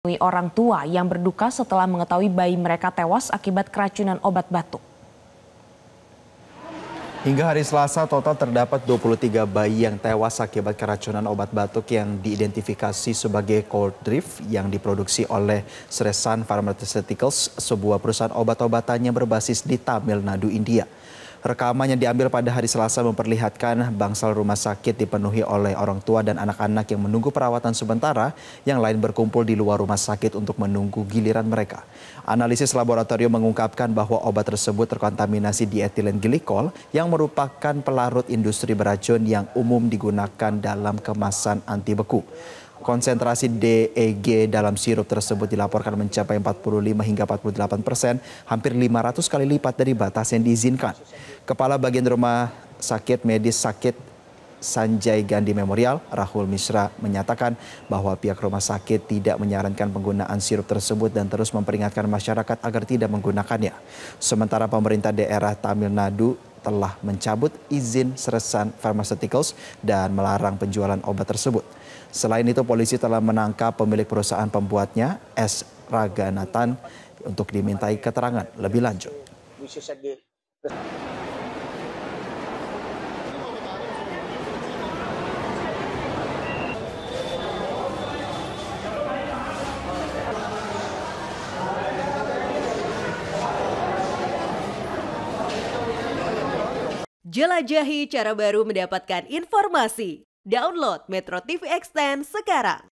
Orang tua yang berduka setelah mengetahui bayi mereka tewas akibat keracunan obat batuk. Hingga hari Selasa, total terdapat 23 bayi yang tewas akibat keracunan obat batuk yang diidentifikasi sebagai Cold Drift yang diproduksi oleh Sresan Pharmaceuticals, sebuah perusahaan obat-obatan yang berbasis di Tamil Nadu, India. Rekaman yang diambil pada hari Selasa memperlihatkan bangsal rumah sakit dipenuhi oleh orang tua dan anak-anak yang menunggu perawatan sementara, yang lain berkumpul di luar rumah sakit untuk menunggu giliran mereka. Analisis laboratorium mengungkapkan bahwa obat tersebut terkontaminasi dietilen glikol yang merupakan pelarut industri beracun yang umum digunakan dalam kemasan anti beku. Konsentrasi DEG dalam sirup tersebut dilaporkan mencapai 45 hingga 48%, hampir 500 kali lipat dari batas yang diizinkan. Kepala bagian rumah sakit medis sakit Sanjay Gandhi Memorial, Rahul Mishra, menyatakan bahwa pihak rumah sakit tidak menyarankan penggunaan sirup tersebut dan terus memperingatkan masyarakat agar tidak menggunakannya. Sementara pemerintah daerah Tamil Nadu telah mencabut izin Sresan Pharmaceuticals dan melarang penjualan obat tersebut. Selain itu, polisi telah menangkap pemilik perusahaan pembuatnya, S. Raganathan, untuk dimintai keterangan lebih lanjut. Jelajahi cara baru mendapatkan informasi. Download Metro TV Extend sekarang.